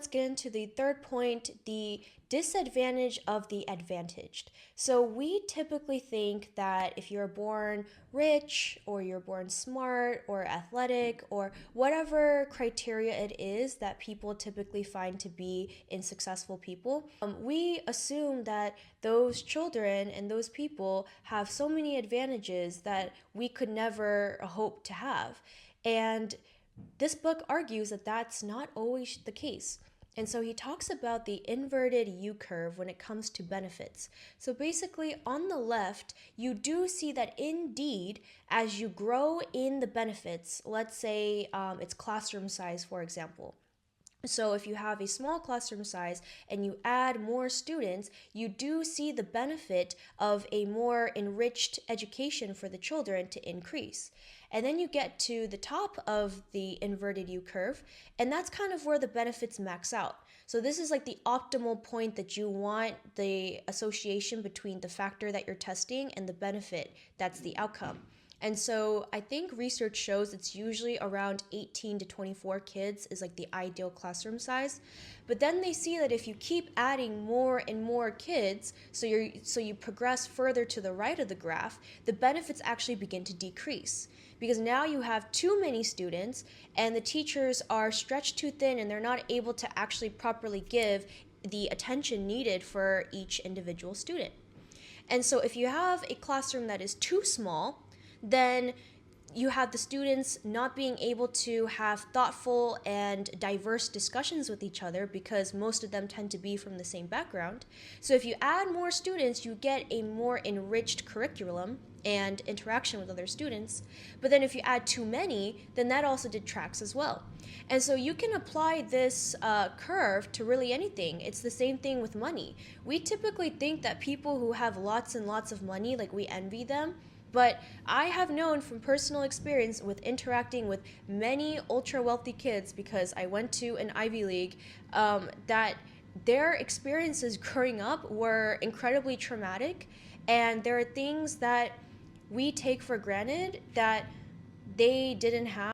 Let's get into the third point, the disadvantage of the advantaged. So we typically think that if you're born rich or you're born smart or athletic or whatever criteria it is that people typically find to be in successful people, we assume that those children and those people have so many advantages that we could never hope to have. And this book argues that that's not always the case. And so he talks about the inverted U curve when it comes to benefits. So basically, on the left, you do see that indeed, as you grow in the benefits, let's say it's classroom size, for example. So if you have a small classroom size and you add more students, you do see the benefit of a more enriched education for the children to increase. And then you get to the top of the inverted U curve, and that's kind of where the benefits max out. So this is like the optimal point that you want the association between the factor that you're testing and the benefit that's the outcome. And so I think research shows it's usually around 18 to 24 kids is like the ideal classroom size. But then they see that if you keep adding more and more kids, so you progress further to the right of the graph, the benefits actually begin to decrease. Because now you have too many students and the teachers are stretched too thin and they're not able to actually properly give the attention needed for each individual student. And so if you have a classroom that is too small, then you have the students not being able to have thoughtful and diverse discussions with each other because most of them tend to be from the same background. So if you add more students, you get a more enriched curriculum and interaction with other students. But then if you add too many, then that also detracts as well. And so you can apply this curve to really anything. It's the same thing with money. We typically think that people who have lots and lots of money, like we envy them. But I have known from personal experience with interacting with many ultra wealthy kids, because I went to an Ivy League, that their experiences growing up were incredibly traumatic. And there are things that we take for granted that they didn't have.